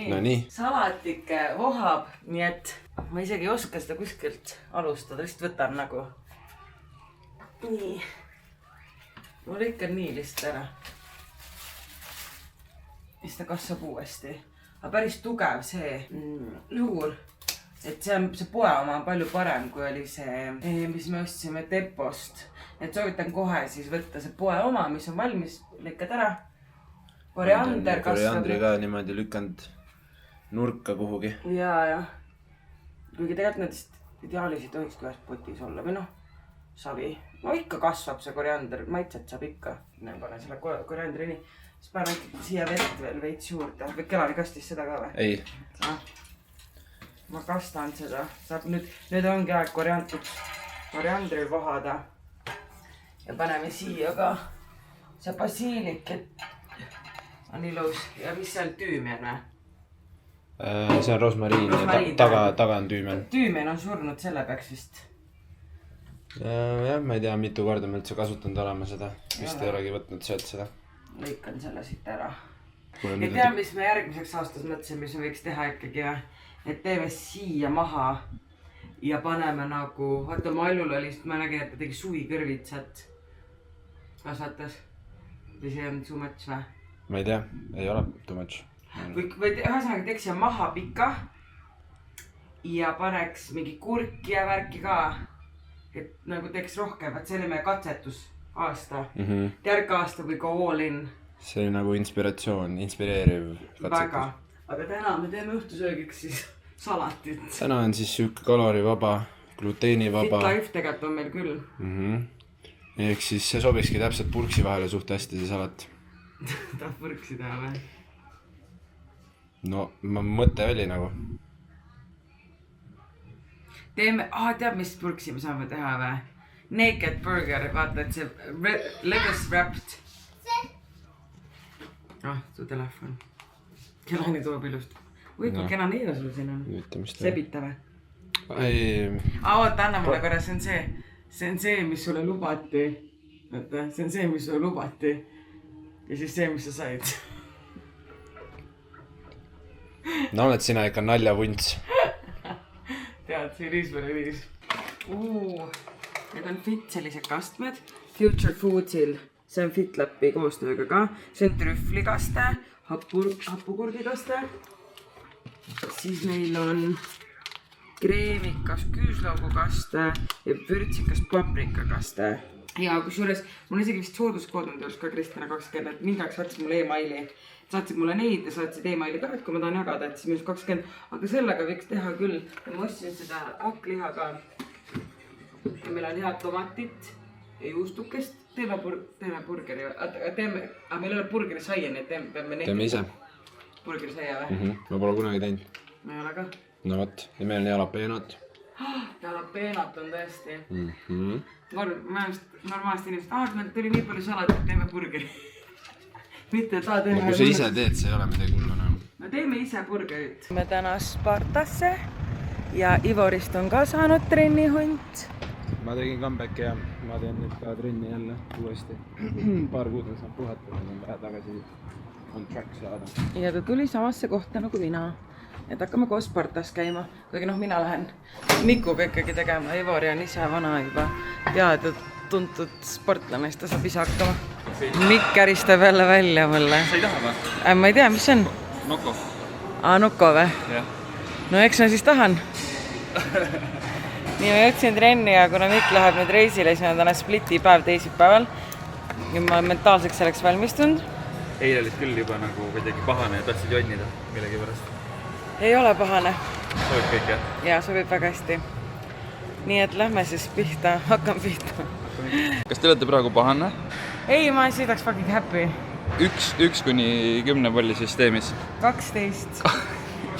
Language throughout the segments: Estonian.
No nii. Salatike vohab, nii et ma isegi ei oska seda kuskilt alustada, lihtsalt võtan nagu. Nii. Mul ikka nii lihtsalt ära. Siis ta kasvab uuesti. Aga päris tugev see luur. Et see poe oma on palju parem, kui oli see, mis me ostsime Depost. Et soovitan kohe siis võtta see poe oma, mis on valmis, lõikad ära. Koriander kasvab. Koriandri ka niimoodi lükanud nurka kuhugi. Ja. Kuigi tegelikult nendest ideaalis ei tohiks ühes potis olla. Või noh, savi. No ikka kasvab see koriander. Maitset saab ikka. Panen selle koriandrini. Siis panen siia vett veel veits juurde. Või Kelani kastis seda ka või? Ei. Ma kastan seda. Saab nüüd ongi aeg koriandril vohada. Ja paneme siia ka see basiilik, et on ilus. Ja mis seal tüümen või? See on rosmariin ja taga on tüümen. Tüümen on surnud, selle peaks vist. Jah, ma ei tea, mitu korda me üldse kasutanud olema seda. Vist ei olegi võtnud sealt seda. Lõikan selle siit ära. Ja tea, mis me järgmiseks aastas mõtlesime, mis me võiks teha ikkagi või? Et teeme siia maha ja paneme nagu, vaata Maljul oli, ma nägin, et ta tegi suvikõrvitsat kasvatas. Või see on too much või? Ma ei tea, ei ole too much. Või ühesõnaga teeks siia maha pika ja paneks mingi kurki ja värki ka. Et nagu teeks rohkem, et see oli meie katsetus aasta. Järg aasta või ka all in. See oli nagu inspireeriv katsetus. Väga. Aga täna me teeme õhtusöögiks siis salatit. Täna on siis siuke kalorivaba, gluteenivaba. Fit Life tegelikult on meil küll. Ehk siis see sobikski täpselt purksi vahele suht hästi see salat. Tahab purksi teha või? No, mõte oli nagu. Teeme, teab mis purksi me saame teha või? Naked burger, vaata, et see lettuce wrapped. Su telefon. Kelani toob ilust. Kui kena neiva sul siin on? Sebita või? Oota, anna mulle korra, see on see, mis sulle lubati. Vaata, see on see, mis sulle lubati. Ja siis see, mis sa said. No oled sina ikka naljavunts. Tead, see riis. Need on Fit sellised kastmed. Future Foodsil, see on FitLapi koostööga ka. See on trühvlikaste, hapukurgikaste. Siis meil on kreemikas küüslaugukaste ja pürtsikas paprikakaste. Ja kusjuures, mul isegi vist sooduskood on tulnud ka Kristina 20, et mingaks võttis mulle e-maili. Saatsid mulle neid ja saatsid e-maili ka, et kui ma tahan jagada, et siis minus 20. Aga sellega võiks teha küll. Ma ostsin seda hakkliha ka. Ja meil on head tomatit ja juustukest. Teeme burgeri. Aga meil ei ole burgeri saia, nii et teeme ise. Burgeri saia või? Ma pole kunagi teinud. Ma ei ole ka. No võt, ja meil on jalapeenot. Jalapeenot on tõesti. Normaalselt inimesed, meil tuli nii palju salatit, teeme burgeri. Mitte ta teeme... Kui sa ise teed, see ei ole midagi hullu näha. Me teeme ise burgerit. Me täna Spartasse ja Ivorist on ka saanud trennihunt. Ma tegin comebacki ja ma teen nüüd ka trenni jälle uuesti. Paar kuud on saanud puhata, on vaja tagasi on track saada. Ja ta tuli samasse kohta nagu mina. Et hakkame koos Spartas käima. Kuigi mina lähen Mikuga ikkagi tegema. Ivori on ise vana juba teadnud tuntud sportlane, siis ta saab ise hakkama. Mikk käristab jälle välja mulle. Sa ei taha või? Ma ei tea, mis see on? Noko. Noko või? Jah. No eks ma siis tahan. Nii ma jõudsin trenni ja kuna Mikk läheb nüüd reisile, siis on täna spliti päev teisipäeval. Ja ma olen mentaalseks selleks valmistunud. Eile olid küll juba nagu kuidagi pahane ja tahtsid jonnida millegi pärast. Ei ole pahane. Sobib kõik, jah? Jaa, sobib väga hästi. Nii et lähme siis pihta, hakkan pihta. Kas te olete praegu pahane? Ei, ma sõidaks fucking happy. 1–10 palli süsteemis? 12.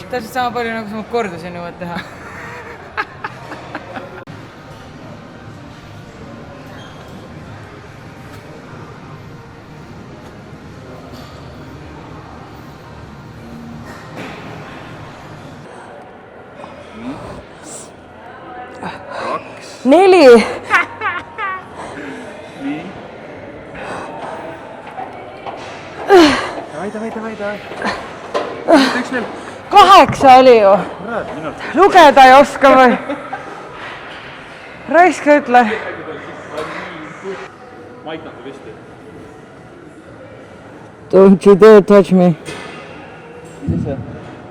Täpselt sama palju nagu sa mu kordusi nõuad teha. Neli! Nii. Davai. Üks veel. 8 oli ju. Lugeda ei oska või? Raiska ütle. Maik nagu pisti. Don't you dare touch me.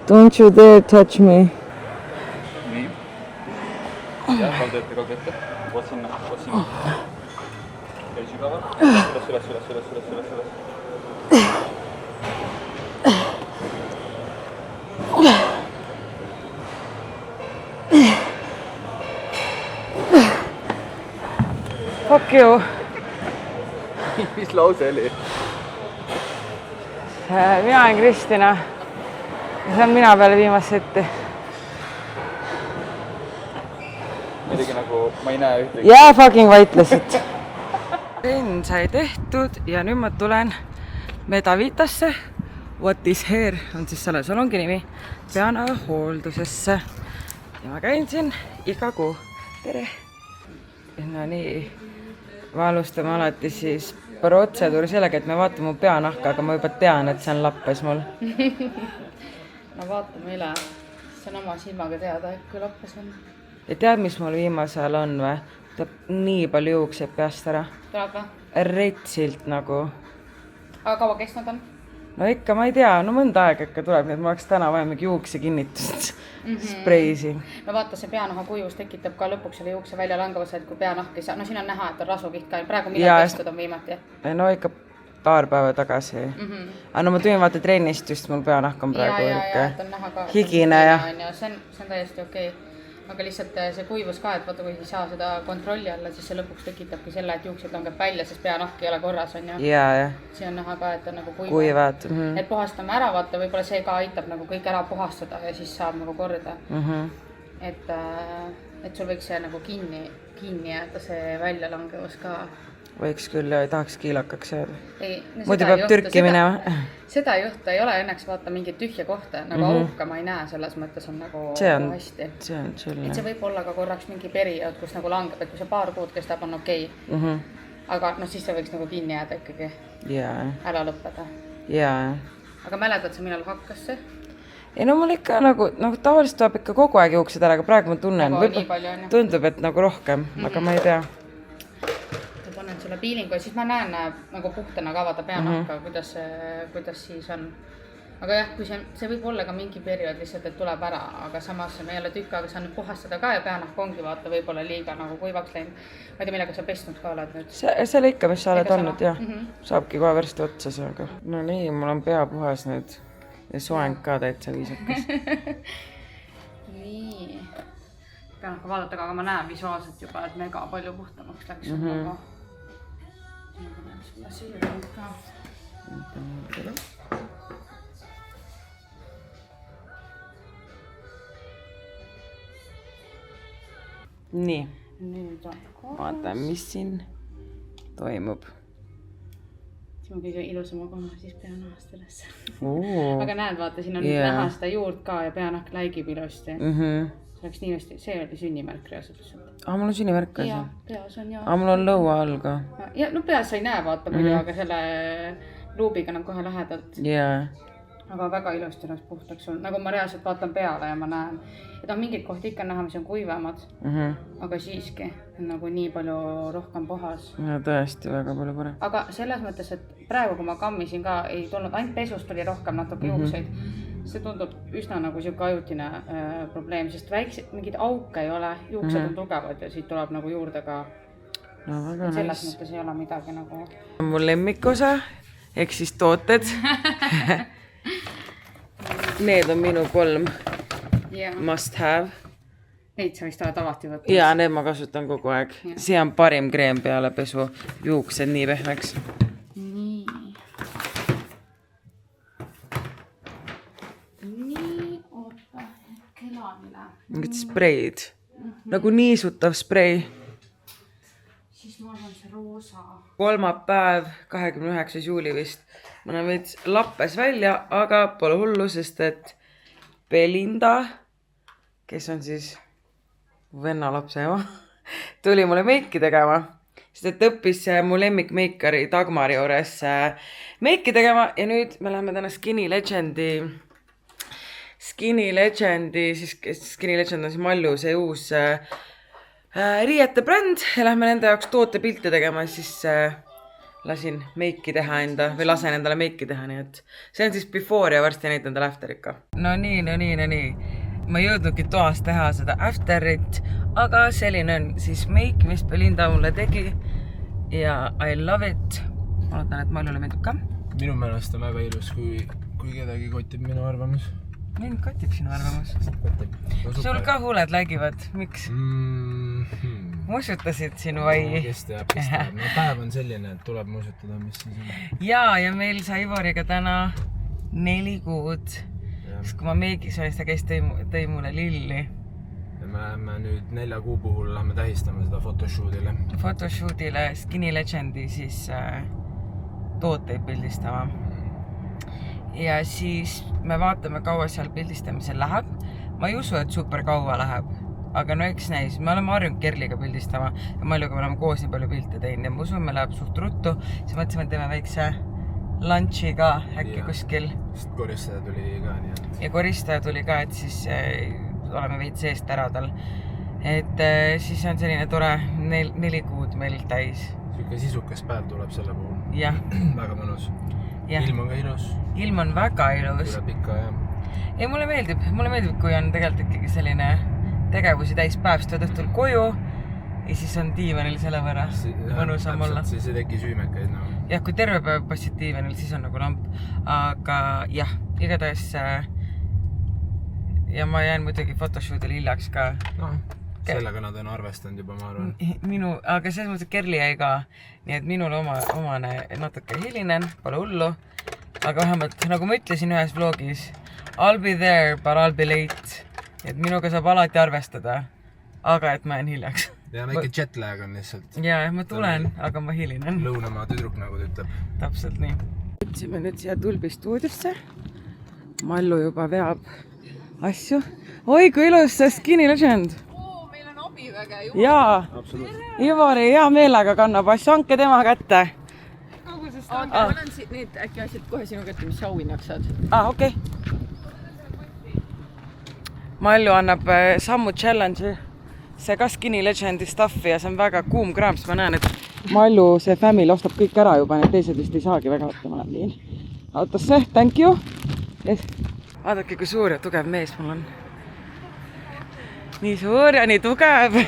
Don't you dare touch me. Nii. Jah, kaldu ette. Voot sinna. Käi sügavalt. Üles. Fuck you. Mis lause oli? Mina olen Kristina. Ja see on mina peale viimast setti. Midagi nagu ma ei näe ühtegi. Jää fucking vaitlesid. Trenn sai tehtud ja nüüd ma tulen Medavitasse. What is hair on siis selle salongi nimi. Peanaha hooldusesse. Ja ma käin siin iga kuu. Tere! No nii. Me alustame alati siis protseduuri sellega, et me vaatame mu peanahka, aga ma juba tean, et see on lappes mul. No vaatame üle. See on oma silmaga teada, kui lappes on. Ja tead, mis mul viimasel ajal on või? Tuleb nii palju juukseid peast ära. Tuleb või? Retsilt nagu. Aga kaua kestnud on? No ikka ma ei tea, no mõnda aega ikka tuleb, nii et ma oleks täna vaja mingi juuksekinnitust spreisi. No vaata, see peanaha kuivus tekitab ka lõpuks selle juukse väljalangevuse, et kui peanahk ei saa, no siin on näha, et on rasukiht ka, praegu millal pestud on viimati? No ikka paar päeva tagasi. Aga no ma tulin vaata trennist just, mul peanahk on praegu ikka higine ja... See on täiesti okei. Aga lihtsalt see kuivus ka, et vaata, kui ei saa seda kontrolli alla, siis see lõpuks tekitabki selle, et juuksed langeb välja, sest peanahk ei ole korras, on ju. Ja. See on näha ka, et on nagu kuivad. Et puhastame ära, vaata, võib-olla see ka aitab nagu kõik ära puhastada ja siis saab nagu korda. Et sul võiks see nagu kinni jääda, see väljalangevus ka. Võiks küll ja ei tahaks kiilakaks jääda. Muidu peab Türki minema. Seda juhtu ei ole õnneks vaata mingit tühja kohta, nagu auka ma ei näe, selles mõttes on nagu hästi. See on selline. Et see võib olla ka korraks mingi periood, kus nagu langeb, et kui see paar kuud kestab, on okei. Aga no siis see võiks nagu kinni jääda ikkagi. Ära lõppeda. Aga mäletad sa, millal hakkas see? Ei no mul ikka nagu tavaliselt tuleb ikka kogu aeg juuksed ära, aga praegu ma tunnen, tundub, et nagu rohkem, aga ma ei tea. Panen sulle piilingu ja siis ma näen nagu puhtana ka vaata peanahka, kuidas siis on. Aga jah, kui see võib olla ka mingi periood lihtsalt, et tuleb ära, aga samas me ei ole tükk aega saanud puhastada ka ja peanahk ongi vaata võib-olla liiga nagu kuivaks läinud. Ma ei tea, millega sa pestnud ka oled nüüd? Selle ikka, mis sa oled olnud, jah. Saabki kohe varsti otsa see, aga no nii, mul on pea puhas nüüd ja soeng ka täitsa viisakas. Nii. Pean hakka vaadata ka, aga ma näen visuaalselt juba, et mega palju puhtamaks läks. Ma süüan ka. Nii. Nüüd on koos. Vaatan, mis siin toimub. See on kõige ilusama koha siis peanahast üles. Aga näed, vaata, siin on näha seda juurt ka ja peanahk läigib ilusti. See oleks nii hästi, see oli sünnimärk reaalselt. Mul on sünnimärk ka see? Jaa, peas on jah. Mul on lõua all ka. Ja, no peas sa ei näe vaata muidu, aga selle luubiga on kohe lähedalt. Aga väga ilusti oleks puhtaks sul. Nagu ma reaalselt vaatan peale ja ma näen, et on mingid kohti ikka näha, mis on kuivamad. Aga siiski on nagu nii palju rohkem puhas. Ja tõesti väga palju parem. Aga selles mõttes, et praegu kui ma kammisin ka, ei tulnud, ainult pesust tuli rohkem natuke juukseid. See tundub üsna nagu siuke ajutine probleem, sest väiksed, mingid auke ei ole, juuksed on tugevad ja siit tuleb nagu juurde ka. No väga selles mõttes ei ole midagi nagu... Mul lemmikosa, ehk siis tooted. Need on minu 3 must have. Neid sa vist oled alati võtnud? Jaa, need ma kasutan kogu aeg. See on parim kreem peale pesu. Juuksed nii pehmeks. Mingid spreid. Nagu niisutav sprei. Siis ma arvan see roosa. Kolmapäev, 29. juuli vist. Ma näen veits lappes välja, aga pole hullu, sest et Belinda, kes on siis venna lapse ema, tuli mulle meiki tegema. Sest et õppis mu lemmikmeikari Dagmari juures meiki tegema ja nüüd me läheme täna Skinny Skinny Legendi, siis Skinny Legend on siis Mallu see uus riiete bränd ja lähme nende jaoks tootepilte tegema, siis lasin meiki teha või lasen endale meiki teha, nii et see on siis before ja varsti näitan endale after ikka. No nii. Ma ei jõudnudki toas teha seda afterit, aga selline on siis meik, mis Belinda mulle tegi ja I love it. Ma loodan, et Mallule meeldib ka. Minu meelest on väga ilus, kui kedagi kotib minu arvamus. Mind kotib sinu arvamus. Sul ka huuled lägivad, miks? Musutasid sinu vai? Kes teab. No päev on selline, et tuleb musutada, mis siis on. Ja meil sai Ivariga täna 4 kuud. Siis kui ma meigis olin, ta käis tõi mulle lilli. Ja me läheme nüüd 4 kuu puhul lähme tähistama seda photoshootile. Photoshootile Skinny Legendi siis tooteid pildistama. Ja siis me vaatame, kaua seal pildistamisel läheb. Ma ei usu, et super kaua läheb. Aga no eks näis, me oleme harjunud Kerliga pildistama ja Malluga me oleme koos nii palju pilte teinud ja ma usun, me läheb suht ruttu. Siis mõtlesime, et teeme väikse lunchi ka äkki kuskil. Sest koristaja tuli ka nii. Ja koristaja tuli ka, et siis oleme veid seest ära tal. Et siis on selline tore 4 kuud meil täis. Siuke sisukas päev tuleb selle puhul. Jah. Väga mõnus. Ja. Ilm on ka ilus. Ilm on väga ilus. Tuleb ikka, jah. Ei, mulle meeldib, kui on tegelikult ikkagi selline tegevusi täis päev, siis tuled õhtul koju ja siis on diivanil selle võrra mõnusam olla. Siis ei teki süümekaid nagu. Jah, kui terve päev passid diivanil, siis on nagu lamp. Aga jah, igatahes ja ma jään muidugi photoshootile hiljaks ka. No, sellega nad on arvestanud juba, ma arvan. Aga selles mõttes Kerli jäi ka, nii et minul omane natuke hilinen, pole hullu. Aga vähemalt, nagu ma ütlesin ühes vlogis, I'll be there, but I'll be late. Et minuga saab alati arvestada, aga et ma jään hiljaks. Ja väike jetlag on lihtsalt. Ja, ma tulen, aga ma hilinen. Lõunamaa tüdruk, nagu ta ütleb. Täpselt nii. Võtsime nüüd siia Tulbi stuudiosse. Mallu juba veab asju. Oi, kui ilus see Skinny Legend. Meil on abiväge. Jaa. Ivari hea meelega kannab asju, anke tema kätte. Ma olen need äkki asjad kohe sinu kätte, mis auhinnaks saad. Okei. Mallu annab sammu challenge'i. See ka Skinny Legendi stuffi ja see on väga kuum kraam, siis ma näen, et Mallu see family ostab kõik ära juba, need teised vist ei saagi väga võtta, ma olen nii. Autosse, thank you. Vaadake, kui suur ja tugev mees mul on. Nii suur ja nii tugev.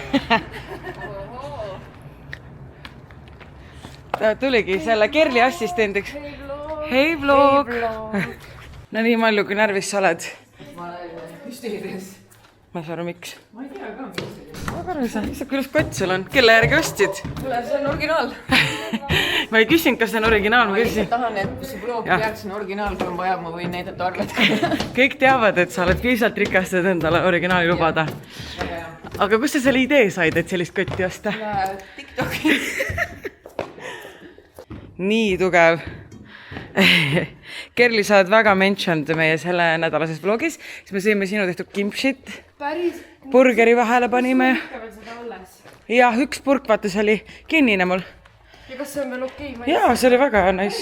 Ta tuligi selle Kerli assistendiks. Hei vlog! No nii, Mallu, kui närvis sa oled? Ma olen hüsteerias. Ma ei saa aru, miks? Ma ei tea ka, mis see on. Aga aru saa, kui ilus kott sul on? Kelle järgi ostsid? Kuule, see on originaal. Ma ei küsinud, kas see on originaal. Ma lihtsalt tahan, et see vlog jääks on originaal, kui on vaja, ma võin näidata arvet. Kõik teavad, et sa oled piisavalt rikastud endale originaali lubada. Aga kus sa selle idee said, et sellist kotti osta? TikToki. Nii tugev. Kerli, sa oled väga mentioned meie selle nädalases vlogis, siis me sõime sinu tehtud kimpshit. Päris. Burgeri vahele panime. Ja üks purk, vaata, see oli kinnine mul. Ja kas see on veel okei? Jaa, see oli väga nice.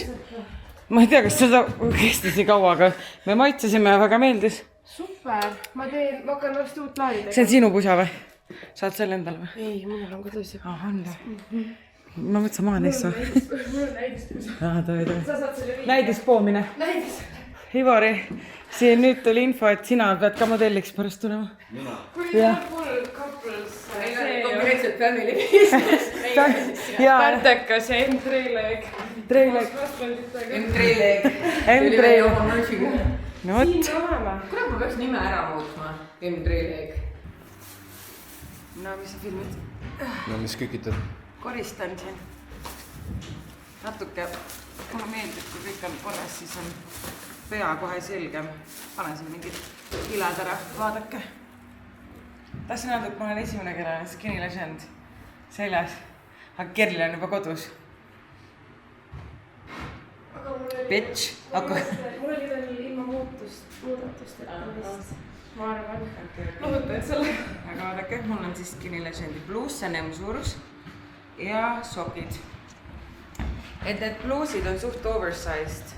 Ma ei tea, kas seda kestisi kaua, aga me maitsesime ja väga meeldis. Super. Ma hakkan varsti uut laadi tegema. See on sinu pusa või? Saad selle endale või? Ei, mul on kodus. On või? Ma mõtlesin maa neisse. Mul on näidistus. Sa saad selle viia. Näidispoomine. Näidis. Ivari, siin nüüd tuli info, et sina pead ka modelliks pärast tulema. Kui on full couples. Konkreetselt family business. Pärtekas ja M-treileg. Treileg. M-treileg. M-treileg. No vot. Kuule, ma peaks nime ära muutma. M-treileg. No, mis sa filmid? No, mis kükitad? Koristan siin. Natuke, mulle meeldib, kui kõik on korras, siis on pea kohe selgem. Panen siin mingid kiled ära, vaadake. Tahtsin öelda, et ma olen esimene, kellel on Skinny Legend seljas. Aga Kerli on juba kodus. Bitch. Mul oli veel ilma muudatust. Ma arvan. Lohutan selle. Aga vaadake, mul on siis Skinny Legendi bluus, see on M-suurus. Ja sokid. Et need bluusid on suht oversized.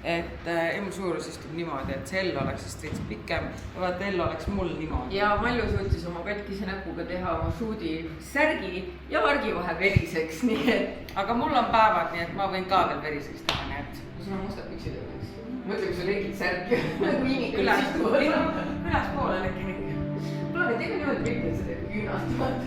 et emu suurus istub niimoodi, et see L oleks vist veits pikem ja vaata L oleks mul niimoodi. Ja Malju suutis oma katkise näpuga teha oma suudi särgi ja vargi vahe veriseks, nii et... Aga mul on päevad, nii et ma võin ka veel veriseks teha, nii et... Sul on mustad püksid õnneks. Mõtle, kui sul legid särgi nagu inimikul Ülaspoole äkki mingi. Kuule, aga teeme niimoodi kõik, et sa teed küünast, vaata.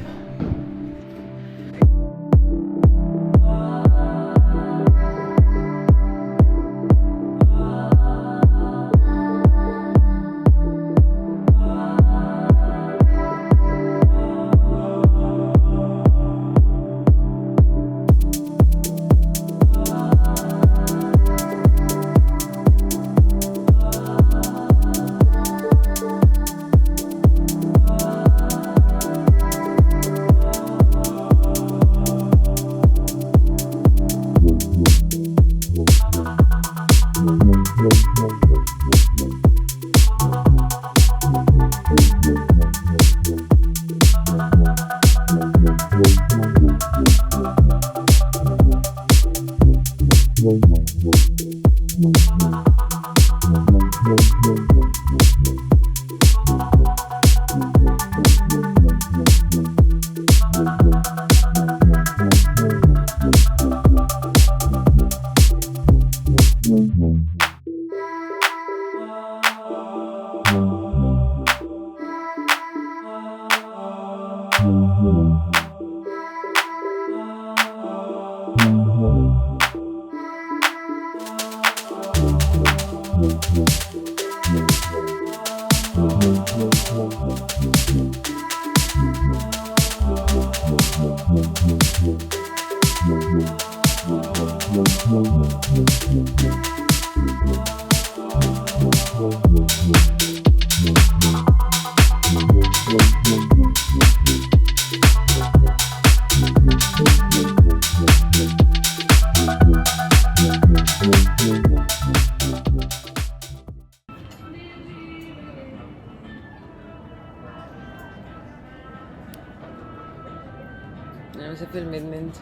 Ja sa filmid mind.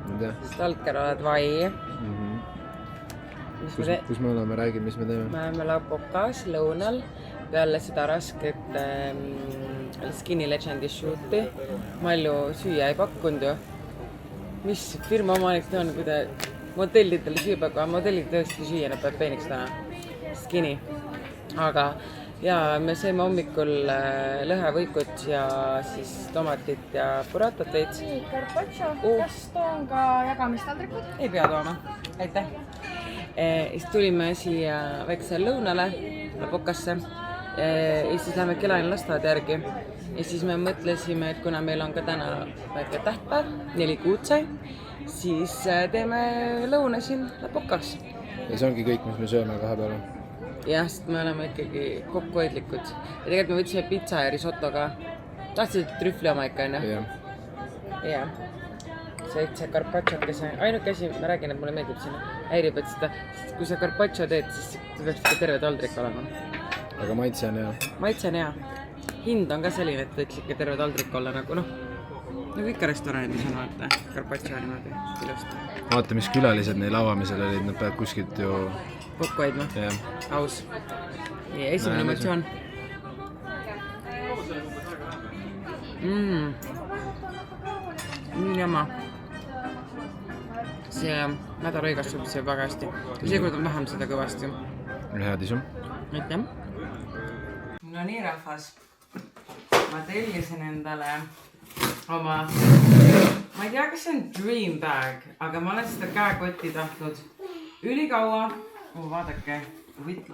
Mida? Stalker oled vai. Kus me oleme, räägime, mis me teeme? Me oleme Lapokas lõunal peale seda rasket Skinny Legendi shooti. Malju süüa ei pakkunud ju. Mis firma omanik ta on, kui ta modellidele süüa pakku, aga modellid tõesti süüa, nad peavad peeniks täna. Skinny. Aga ja me saime hommikul lõhevõikut ja siis tomatit ja puratat veits. Nii, carpaccio. Kas toon ka jagamistaldrikud? Ei pea tooma. Aitäh. Siis tulime siia väiksele lõunale, Lapokasse. Ja siis läheme Kelaini lasteaeda järgi. Ja siis me mõtlesime, et kuna meil on ka täna väike tähtpäev, 4 kuud sai, siis teeme lõuna siin Lapokas. Ja see ongi kõik, mis me sööme vahepeal. Jah, sest me oleme ikkagi kokkuhoidlikud. Ja tegelikult me võtsime pizza ja risotto ka. Tahtsid trühvli oma ikka, enne? Jah. See carpacciokese. Ainuke asi, ma räägin, et mulle meeldib sinna. Häirib, et seda, kui sa carpaccio teed, siis peaks ikka terve taldrik olema. Aga maitse on hea. Maitse on hea. Hind on ka selline, et võiks ikka terve taldrik olla nagu nagu ikka restoranis on vaata. Carpaccio niimoodi ilusti. Vaata, mis külalised neil avamisel olid, nad peavad kuskilt ju... Kokku hoidma. Aus. Ja esimene emotsioon. Nii jama. See mädarõigas suhtes väga hästi. Seekord on vähem seda kõvasti. Head isu. Aitäh. No nii, rahvas. Ma tellisin endale oma... Ma ei tea, kas see on dream bag, aga ma olen seda käekotti tahtnud ülikaua. Vaadake,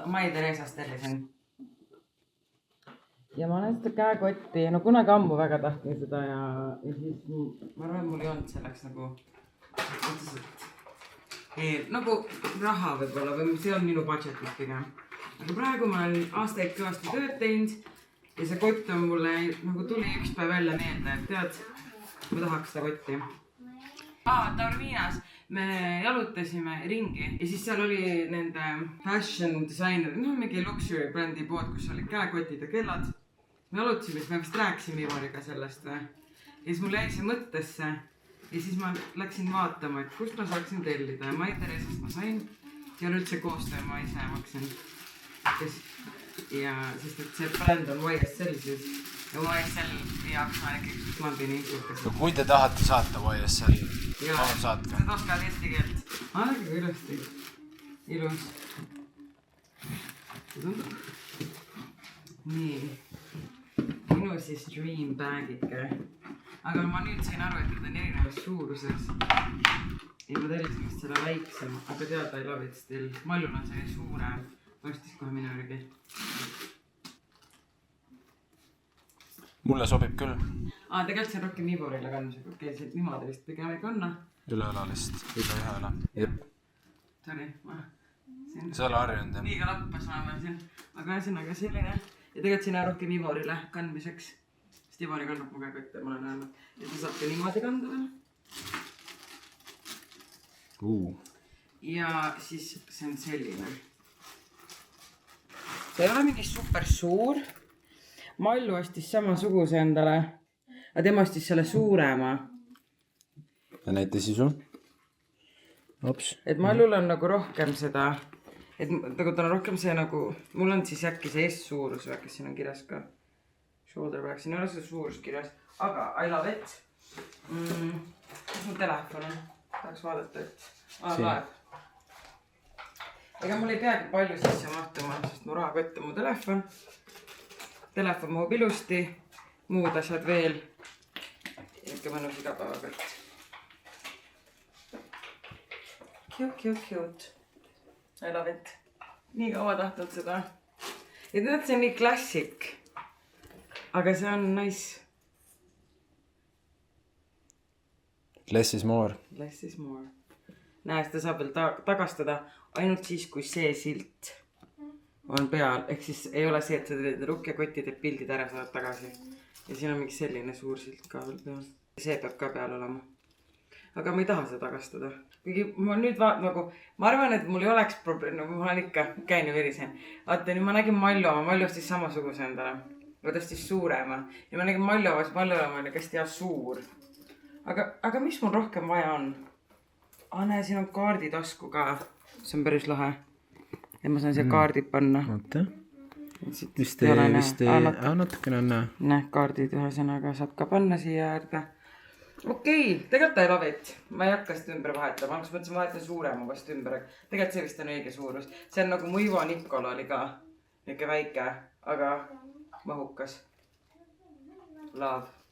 Mai Theresast tellisin. Ja ma olen seda käekotti, kunagi ammu väga tahtsin seda ja siis ma arvan, et mul ei olnud selleks nagu raha võib-olla või see on minu budgetis pigem. Aga praegu ma olen aastaid kõvasti tööd teinud ja see kott on mulle tuli üks päev välja meelde, et tead, ma tahaks seda kotti. Taorminas me jalutasime ringi ja siis seal oli nende fashion designer, mingi luxury brändi pood, kus olid käekotid ja kellad. Me jalutasime, siis me vist rääkisime Ivariga sellest või. Ja siis mul jäi see mõttesse ja siis ma läksin vaatama, et kust ma saaksin tellida ja Mai Theresast ma sain see on üldse koostöö, ma ise maksin. Ja sest et see bränd on YSL siis ja YSL jaoks ma ikkagi Londoni insulkas. no kui te tahate saata YSL, palun saatke. Sa oskad eesti keelt. Aega ilusti. Ilus. Nii. Minu siis dream bag'ike. Aga ma nüüd sain aru, et need on erinevas suuruses. Ja ma tellisin vist selle väiksem, aga teada I love it still. Mallul on selline suurem. Ostis kohe minu järgi. mulle sobib küll. Tegelikult see on rohkem Ivorile kandmisega. Okei, see niimoodi vist pigem ei kanna. Üleõlalist, üle ühe üle. Jep. Sorry, ma... Sa ole harjunud, jah? Liiga lappas ma siin. Aga ühesõnaga selline. Ja tegelikult siin on rohkem Ivorile kandmiseks. Sest Ivori kannab mu käega ette, ma olen öelnud. Ja ta saab ka niimoodi kanda veel. Ja siis see on selline. See ei ole mingi super suur. Mallu ostis samasuguse endale. Aga tema ostis selle suurema. Ja näite sisu. Ops. Et Mallul on nagu rohkem seda. Et nagu ta on rohkem see nagu... Mul on siis äkki see S-suurus või äkki siin on kirjas ka. Shoulder bag. Siin ei ole seda suurus kirjas. Aga I love it. Kus mu telefon on? Tahaks vaadata, et... laeb. Ega mul ei peagi palju sisse mahtuma, sest mu rahakott on mu telefon. Telefon mahub ilusti, muud asjad veel. Ikka mõnus igapäevakott. Cute. I love it. Nii kaua tahtnud seda. Ja tead, see on nii klassik. Aga see on nice. Less is more. Less is more. Näe, seda saab veel tagastada ainult siis, kui see silt on peal. Ehk siis ei ole see, et sa teed rukjakoti, teed pildid ära, saad tagasi. Ja siin on mingi selline suur silt ka veel peal. See peab ka peal olema. Aga ma ei taha seda tagastada. Kuigi ma nüüd nagu... Ma arvan, et mul ei oleks probleem, nagu ma olen ikka käin ja verisen. Vaata, nüüd ma nägin Mallu oma, Mallu ostis samasuguse endale. Või ta ostis suurema. Ja ma nägin Mallu oma, Mallu oma on hästi hea suur. Aga mis mul rohkem vaja on? Näe, siin on kaarditasku ka. See on päris lahe. Ja ma saan siia kaardid panna. Oota. Vist ei... natukene on näe. Näe, kaardid ühesõnaga saab ka panna siia äärde. Okei, tegelikult I love it. Ma ei hakka seda ümber vahetama. Alguses mõtlesin vahetan suurema vast ümber. Tegelikult see vist on õige suurus. See on nagu mu Ivo Nikol oli ka. Nikke väike, aga mahukas. Love.